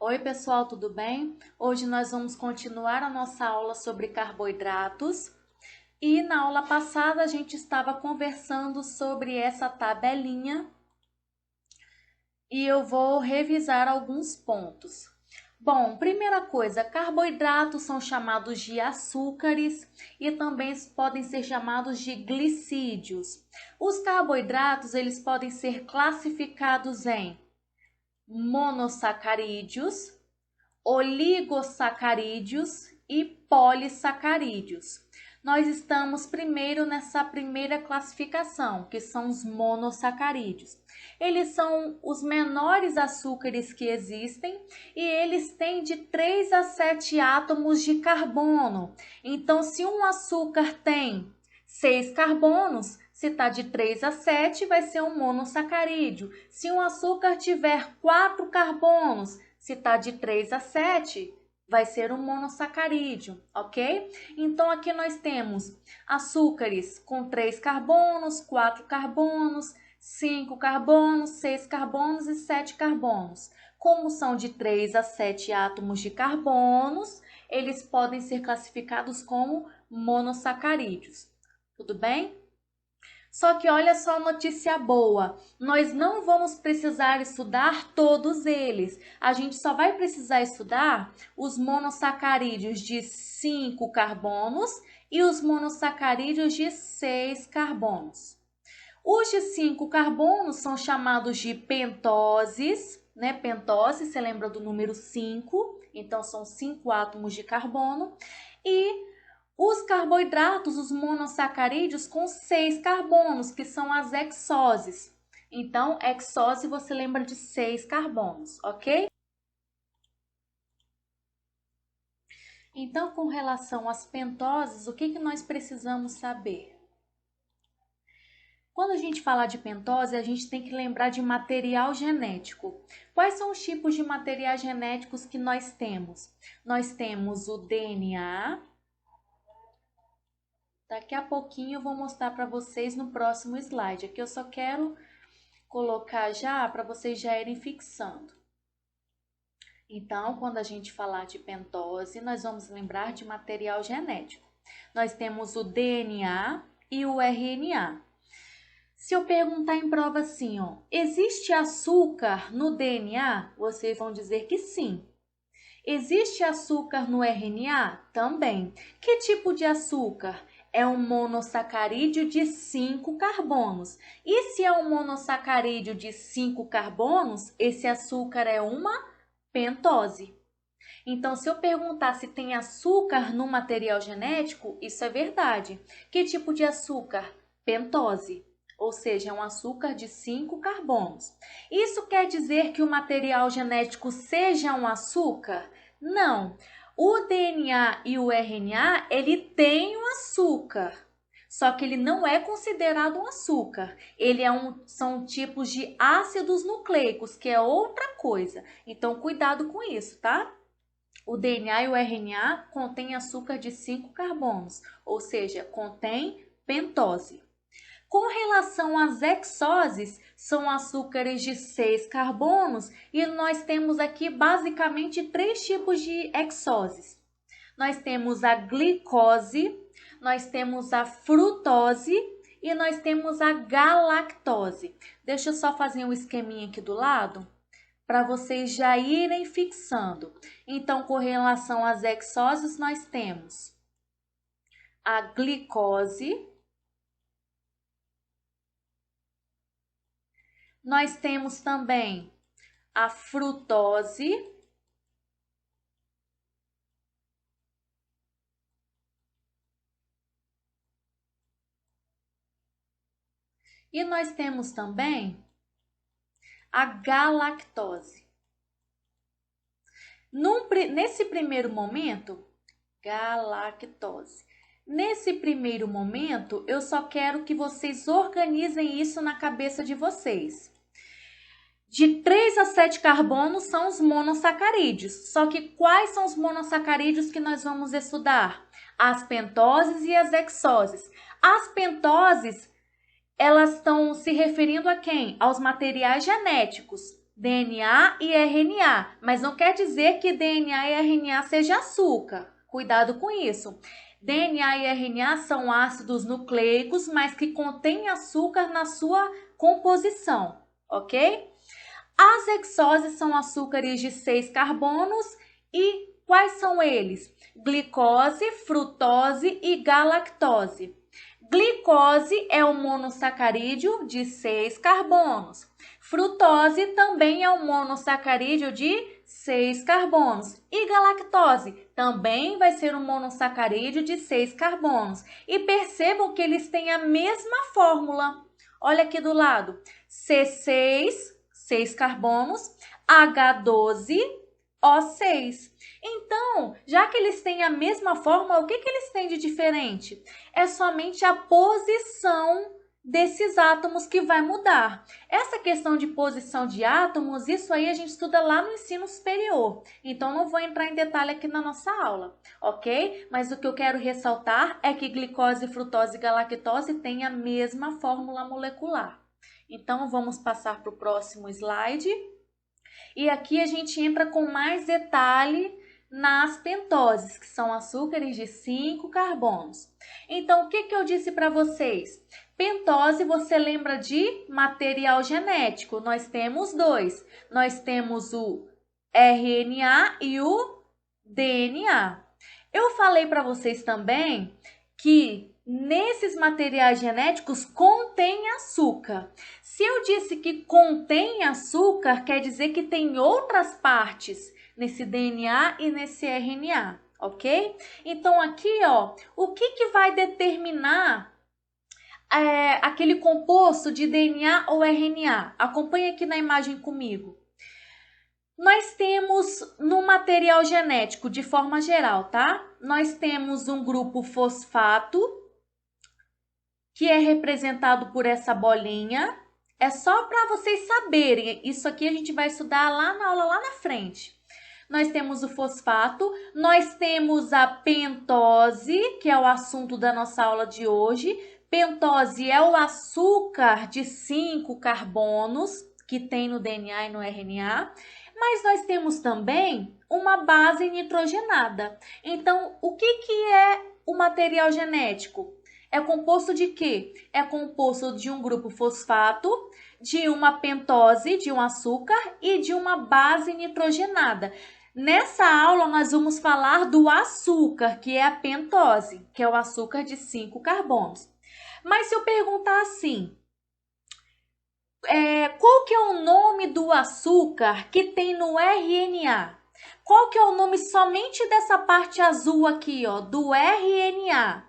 Oi, pessoal, tudo bem? Hoje nós vamos continuar a nossa aula sobre carboidratos. E na aula passada a gente estava conversando sobre essa tabelinha e eu vou revisar alguns pontos. Bom, primeira coisa, carboidratos são chamados de açúcares e também podem ser chamados de glicídios. Os carboidratos, eles podem ser classificados em monossacarídeos, oligosacarídeos e polissacarídeos. Nós estamos primeiro nessa primeira classificação, que são os monossacarídeos. Eles são os menores açúcares que existem e eles têm de 3 a 7 átomos de carbono. Então, se um açúcar tem 6 carbonos, se está de 3 a 7, vai ser um monossacarídeo. Se um açúcar tiver 4 carbonos, se está de 3 a 7, vai ser um monossacarídeo, ok? Então, aqui nós temos açúcares com 3 carbonos, 4 carbonos, 5 carbonos, 6 carbonos e 7 carbonos. Como são de 3 a 7 átomos de carbonos, eles podem ser classificados como monossacarídeos. Tudo bem? Só que olha só a notícia boa, nós não vamos precisar estudar todos eles. A gente só vai precisar estudar os monossacarídeos de 5 carbonos e os monossacarídeos de 6 carbonos. Os de 5 carbonos são chamados de pentoses, né? Pentose, você lembra do número 5, então são 5 átomos de carbono. E os carboidratos, os monossacarídeos com 6 carbonos, que são as hexoses. Então, hexose você lembra de 6 carbonos, ok? Então, com relação às pentoses, o que nós precisamos saber? Quando a gente falar de pentose, a gente tem que lembrar de material genético. Quais são os tipos de materiais genéticos que nós temos? Nós temos o DNA. Daqui a pouquinho eu vou mostrar para vocês no próximo slide. Aqui eu só quero colocar já para vocês já irem fixando. Então, quando a gente falar de pentose, nós vamos lembrar de material genético. Nós temos o DNA e o RNA. Se eu perguntar em prova assim, ó, existe açúcar no DNA? Vocês vão dizer que sim. Existe açúcar no RNA? Também. Que tipo de açúcar? É um monossacarídeo de 5 carbonos. E se é um monossacarídeo de 5 carbonos, esse açúcar é uma pentose. Então, se eu perguntar se tem açúcar no material genético, isso é verdade. Que tipo de açúcar? Pentose. Ou seja, é um açúcar de 5 carbonos. Isso quer dizer que o material genético seja um açúcar? Não. O DNA e o RNA, ele tem um açúcar, só que ele não é considerado um açúcar. Ele são tipos de ácidos nucleicos, que é outra coisa. Então, cuidado com isso, tá? O DNA e o RNA contêm açúcar de 5 carbonos, ou seja, contém pentose. Com relação às hexoses, são açúcares de 6 carbonos e nós temos aqui basicamente 3 tipos de hexoses. Nós temos a glicose, nós temos a frutose e nós temos a galactose. Deixa eu só fazer um esqueminha aqui do lado para vocês já irem fixando. Então, com relação às hexoses, nós temos a glicose, nós temos também a frutose e nós temos também a galactose. Nesse primeiro momento, galactose. Nesse primeiro momento, eu só quero que vocês organizem isso na cabeça de vocês. De 3 a 7 carbonos são os monossacarídeos. Só que quais são os monossacarídeos que nós vamos estudar? As pentoses e as hexoses. As pentoses, elas estão se referindo a quem? Aos materiais genéticos. DNA e RNA, mas não quer dizer que DNA e RNA seja açúcar. Cuidado com isso. DNA e RNA são ácidos nucleicos, mas que contêm açúcar na sua composição, ok? As hexoses são açúcares de 6 carbonos e quais são eles? Glicose, frutose e galactose. Glicose é um monossacarídeo de 6 carbonos. Frutose também é um monossacarídeo de 6 carbonos. E galactose também vai ser um monossacarídeo de 6 carbonos. E percebam que eles têm a mesma fórmula. Olha aqui do lado. C6, 6 carbonos, H12, O6. Então, já que eles têm a mesma fórmula, o que eles têm de diferente? É somente a posição desses átomos que vai mudar. Essa questão de posição de átomos, isso aí a gente estuda lá no ensino superior. Então, não vou entrar em detalhe aqui na nossa aula, ok? Mas o que eu quero ressaltar é que glicose, frutose e galactose têm a mesma fórmula molecular. Então, vamos passar para o próximo slide. E aqui a gente entra com mais detalhe nas pentoses, que são açúcares de 5 carbonos. Então, o que eu disse para vocês? Pentose, você lembra de material genético. Nós temos dois. Nós temos o RNA e o DNA. Eu falei para vocês também que nesses materiais genéticos contém açúcar. Se eu disse que contém açúcar, quer dizer que tem outras partes nesse DNA e nesse RNA, ok? Então, aqui, ó, o que vai determinar aquele composto de DNA ou RNA? Acompanhe aqui na imagem comigo. Nós temos no material genético, de forma geral, tá? Nós temos um grupo fosfato, que é representado por essa bolinha. É só para vocês saberem, isso aqui a gente vai estudar lá na aula, lá na frente. Nós temos o fosfato, nós temos a pentose, que é o assunto da nossa aula de hoje. Pentose é o açúcar de 5 carbonos que tem no DNA e no RNA. Mas nós temos também uma base nitrogenada. Então, o que é o material genético? É composto de quê? É composto de um grupo fosfato, de uma pentose, de um açúcar e de uma base nitrogenada. Nessa aula, nós vamos falar do açúcar, que é a pentose, que é o açúcar de 5 carbonos. Mas se eu perguntar assim, qual que é o nome do açúcar que tem no RNA? Qual que é o nome somente dessa parte azul aqui, ó, do RNA?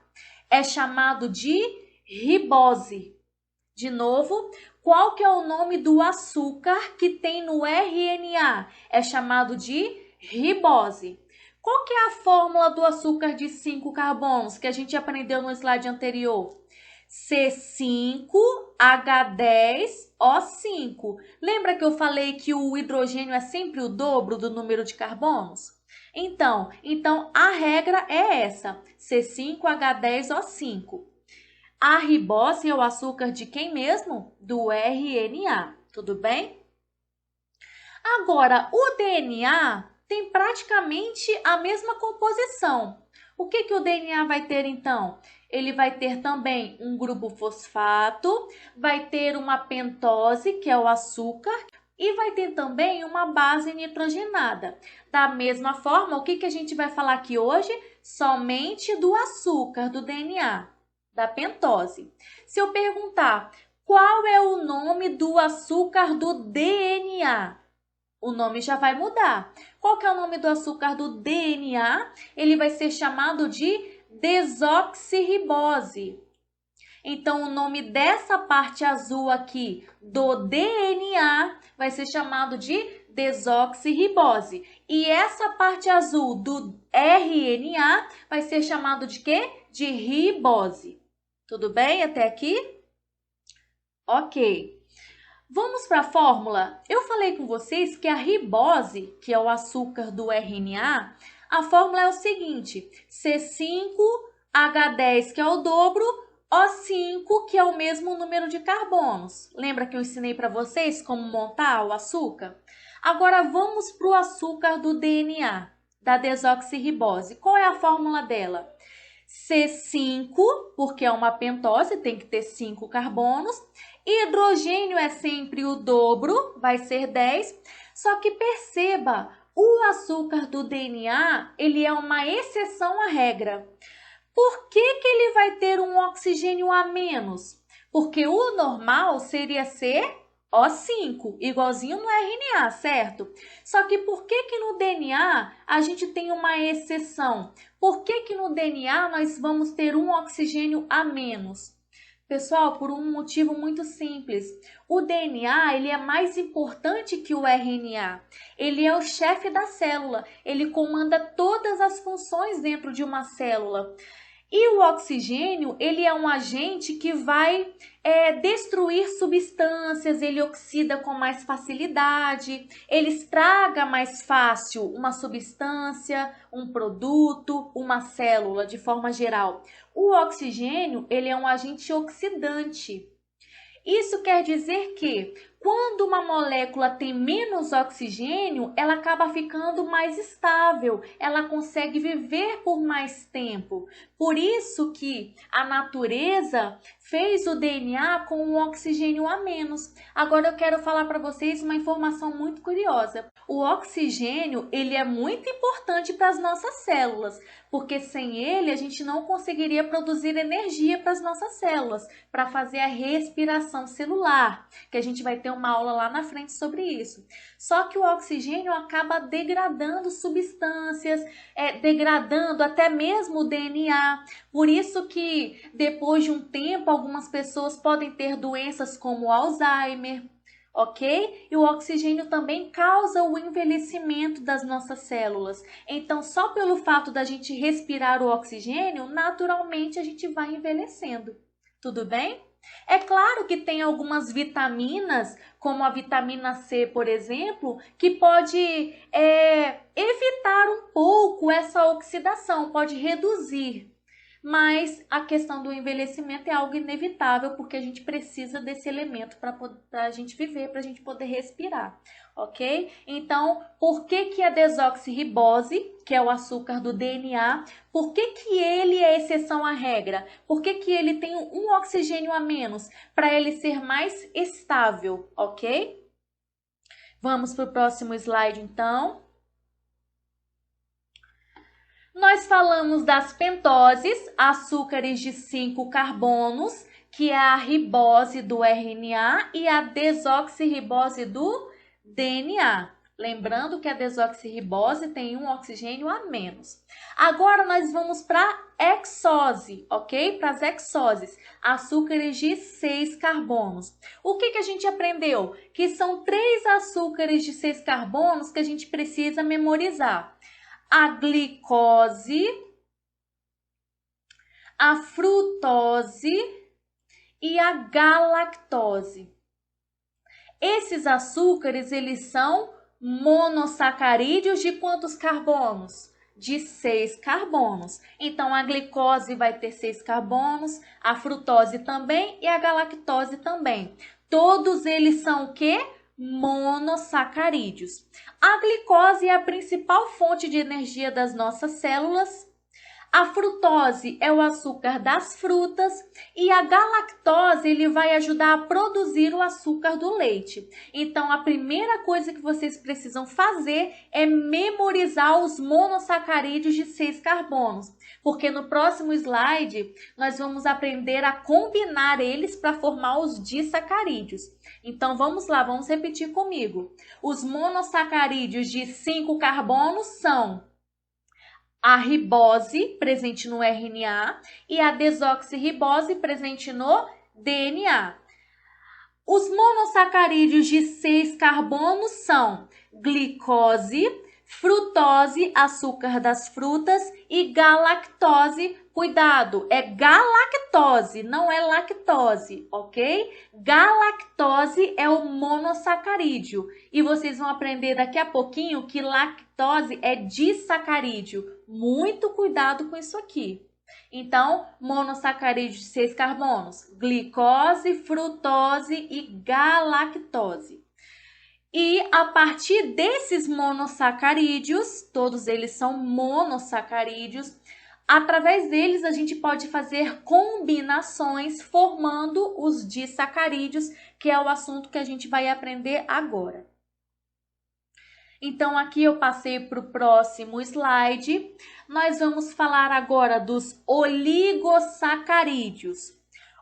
É chamado de ribose. De novo, qual que é o nome do açúcar que tem no RNA? É chamado de ribose. Qual que é a fórmula do açúcar de 5 carbonos que a gente aprendeu no slide anterior? C5H10O5. Lembra que eu falei que o hidrogênio é sempre o dobro do número de carbonos? Então a regra é essa, C5H10O5. A ribose é o açúcar de quem mesmo? Do RNA, tudo bem? Agora, o DNA tem praticamente a mesma composição. O que o DNA vai ter então? Ele vai ter também um grupo fosfato, vai ter uma pentose, que é o açúcar, e vai ter também uma base nitrogenada. Da mesma forma, o que a gente vai falar aqui hoje? Somente do açúcar, do DNA, da pentose. Se eu perguntar qual é o nome do açúcar do DNA, o nome já vai mudar. Qual que é o nome do açúcar do DNA? Ele vai ser chamado de desoxirribose. Então, o nome dessa parte azul aqui do DNA vai ser chamado de desoxirribose. E essa parte azul do RNA vai ser chamado de quê? De ribose. Tudo bem até aqui? Ok. Vamos para a fórmula? Eu falei com vocês que a ribose, que é o açúcar do RNA, a fórmula é o seguinte, C5H10, que é o dobro, O5, que é o mesmo número de carbonos. Lembra que eu ensinei para vocês como montar o açúcar? Agora vamos para o açúcar do DNA, da desoxirribose. Qual é a fórmula dela? C5, porque é uma pentose, tem que ter 5 carbonos. Hidrogênio é sempre o dobro, vai ser 10. Só que perceba, o açúcar do DNA, ele é uma exceção à regra. Por que ele vai ter um oxigênio a menos? Porque o normal seria ser O5, igualzinho no RNA, certo? Só que por que no DNA a gente tem uma exceção? Por que no DNA nós vamos ter um oxigênio a menos? Pessoal, por um motivo muito simples. O DNA, ele é mais importante que o RNA. Ele é o chefe da célula. Ele comanda todas as funções dentro de uma célula. E o oxigênio, ele é um agente que vai destruir substâncias, ele oxida com mais facilidade, ele estraga mais fácil uma substância, um produto, uma célula, de forma geral. O oxigênio, ele é um agente oxidante. Isso quer dizer que quando uma molécula tem menos oxigênio, ela acaba ficando mais estável, ela consegue viver por mais tempo. Por isso que a natureza fez o DNA com um oxigênio a menos. Agora eu quero falar para vocês uma informação muito curiosa. O oxigênio, ele é muito importante para as nossas células, porque sem ele a gente não conseguiria produzir energia para as nossas células, para fazer a respiração celular, que a gente vai ter uma aula lá na frente sobre isso. Só que o oxigênio acaba degradando substâncias, degradando até mesmo o DNA. Por isso que depois de um tempo algumas pessoas podem ter doenças como Alzheimer, ok? E o oxigênio também causa o envelhecimento das nossas células. Então, só pelo fato da gente respirar o oxigênio, naturalmente a gente vai envelhecendo. Tudo bem? É claro que tem algumas vitaminas, como a vitamina C, por exemplo, que pode evitar um pouco essa oxidação, pode reduzir. Mas a questão do envelhecimento é algo inevitável, porque a gente precisa desse elemento para a gente viver, para a gente poder respirar, ok? Então, por que a desoxirribose, que é o açúcar do DNA, por que ele é exceção à regra? Por que ele tem um oxigênio a menos? Para ele ser mais estável, ok? Vamos para o próximo slide, então. Nós falamos das pentoses, açúcares de 5 carbonos, que é a ribose do RNA e a desoxirribose do DNA. Lembrando que a desoxirribose tem um oxigênio a menos. Agora nós vamos para a hexose, ok? Para as hexoses, açúcares de 6 carbonos. O que a gente aprendeu? Que são 3 açúcares de 6 carbonos que a gente precisa memorizar. A glicose, a frutose e a galactose. Esses açúcares, eles são monossacarídeos de quantos carbonos? De 6 carbonos. Então, a glicose vai ter 6 carbonos, a frutose também e a galactose também. Todos eles são o quê? Monossacarídeos. A glicose é a principal fonte de energia das nossas células. A frutose é o açúcar das frutas e a galactose ele vai ajudar a produzir o açúcar do leite. Então, a primeira coisa que vocês precisam fazer é memorizar os monossacarídeos de 6 carbonos, porque no próximo slide nós vamos aprender a combinar eles para formar os disacarídeos. Então, vamos lá, vamos repetir comigo. Os monossacarídeos de 5 carbonos são a ribose, presente no RNA, e a desoxirribose, presente no DNA. Os monossacarídeos de 6 carbonos são glicose, frutose, açúcar das frutas, e galactose. Cuidado, é galactose, não é lactose, ok? Galactose é o monossacarídeo. E vocês vão aprender daqui a pouquinho que lactose é disacarídeo. Muito cuidado com isso aqui, Então, monossacarídeos de 6 carbonos, glicose, frutose e galactose. E a partir desses monossacarídeos, todos eles são monossacarídeos, através deles a gente pode fazer combinações formando os disacarídeos, que é o assunto que a gente vai aprender agora. Então, aqui eu passei para o próximo slide. Nós vamos falar agora dos oligossacarídeos.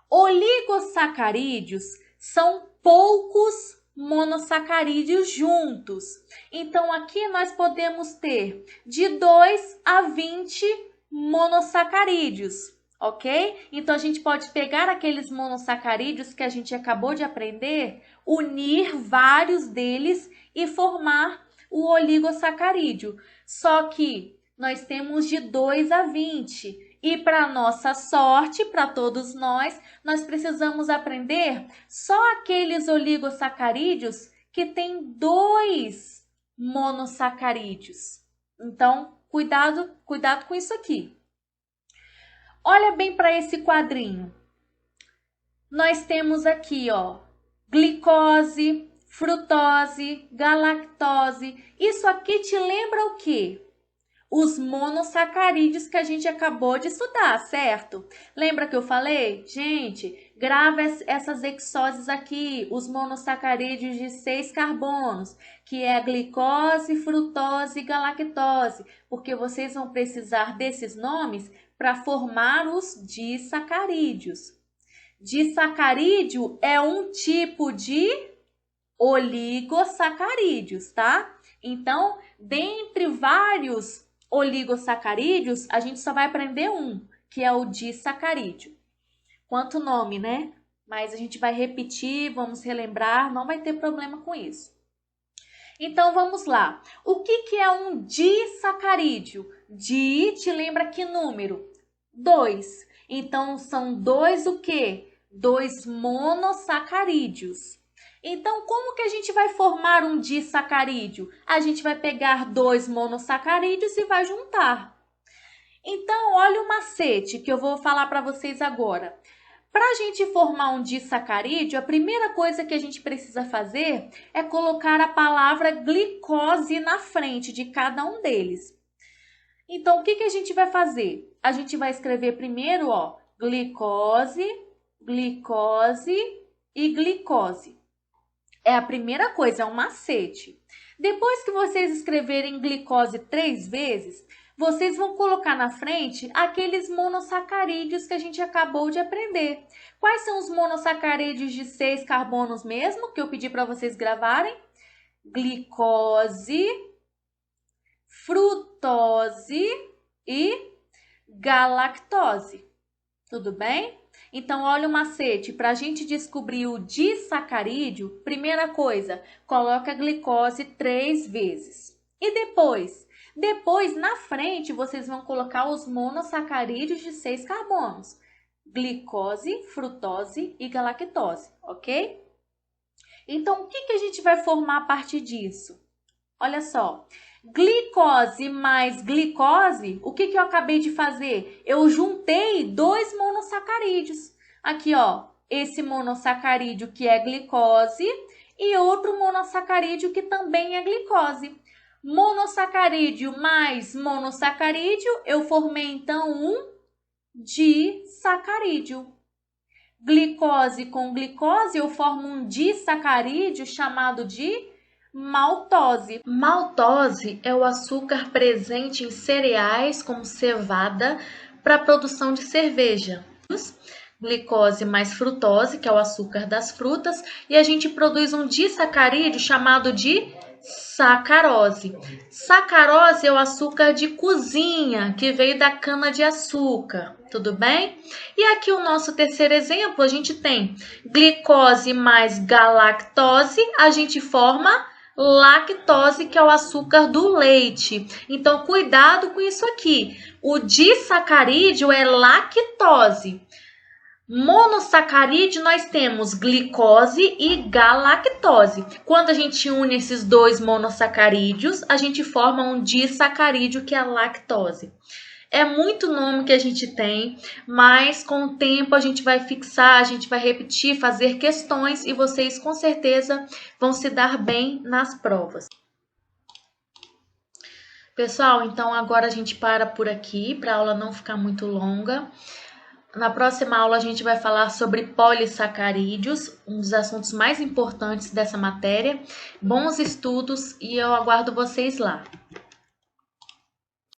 Oligossacarídeos são poucos monossacarídeos juntos. Então, aqui nós podemos ter de 2 a 20 monossacarídeos, ok? Então, a gente pode pegar aqueles monossacarídeos que a gente acabou de aprender, unir vários deles e formar o oligossacarídeo. Só que nós temos de 2 a 20. E para nossa sorte, para todos nós precisamos aprender só aqueles oligossacarídeos que têm 2 monossacarídeos. Então, cuidado com isso aqui. Olha bem para esse quadrinho. Nós temos aqui, ó, glicose, frutose, galactose. Isso aqui te lembra o quê? Os monossacarídeos que a gente acabou de estudar, certo? Lembra que eu falei? Gente, grava essas hexoses aqui, os monossacarídeos de 6 carbonos, que é a glicose, frutose e galactose, porque vocês vão precisar desses nomes para formar os disacarídeos. Disacarídeo é um tipo de oligossacarídeos, tá? Então, dentre vários oligossacarídeos, a gente só vai aprender um, que é o disacarídeo. Quanto nome, né? Mas a gente vai repetir, vamos relembrar, não vai ter problema com isso. Então, vamos lá. O que é um disacarídeo? Di, te lembra que número? 2. Então, são 2 o quê? 2 monossacarídeos. Então, como que a gente vai formar um disacarídeo? A gente vai pegar 2 monossacarídeos e vai juntar. Então, olha o macete que eu vou falar para vocês agora. Para a gente formar um disacarídeo, a primeira coisa que a gente precisa fazer é colocar a palavra glicose na frente de cada um deles. Então, o que a gente vai fazer? A gente vai escrever primeiro, ó, glicose, glicose e glicose. É a primeira coisa, é um macete. Depois que vocês escreverem glicose 3 vezes, vocês vão colocar na frente aqueles monossacarídeos que a gente acabou de aprender. Quais são os monossacarídeos de 6 carbonos mesmo, que eu pedi para vocês gravarem? Glicose, frutose e galactose. Tudo bem? Então, olha o macete. Para a gente descobrir o disacarídeo, primeira coisa, coloca a glicose 3 vezes. E depois? Depois, na frente, vocês vão colocar os monossacarídeos de 6 carbonos. Glicose, frutose e galactose, ok? Então, o que a gente vai formar a partir disso? Olha só. Glicose mais glicose, o que eu acabei de fazer? Eu juntei 2 monossacarídeos. Aqui, ó, esse monossacarídeo que é glicose e outro monossacarídeo que também é glicose. Monossacarídeo mais monossacarídeo, eu formei então um disacarídeo. Glicose com glicose, eu formo um disacarídeo chamado de maltose. Maltose é o açúcar presente em cereais como cevada para a produção de cerveja. Glicose mais frutose, que é o açúcar das frutas, e a gente produz um disacarídeo chamado de sacarose. Sacarose é o açúcar de cozinha que veio da cana-de-açúcar, tudo bem? E aqui o nosso terceiro exemplo, a gente tem glicose mais galactose, a gente forma lactose, que é o açúcar do leite. Então, cuidado com isso aqui. O disacarídeo é lactose. Monossacarídeo, nós temos glicose e galactose. Quando a gente une esses 2 monossacarídeos, a gente forma um disacarídeo, que é a lactose. É muito nome que a gente tem, mas com o tempo a gente vai fixar, a gente vai repetir, fazer questões e vocês com certeza vão se dar bem nas provas. Pessoal, então agora a gente para por aqui para a aula não ficar muito longa. Na próxima aula a gente vai falar sobre polissacarídeos, um dos assuntos mais importantes dessa matéria. Bons estudos e eu aguardo vocês lá.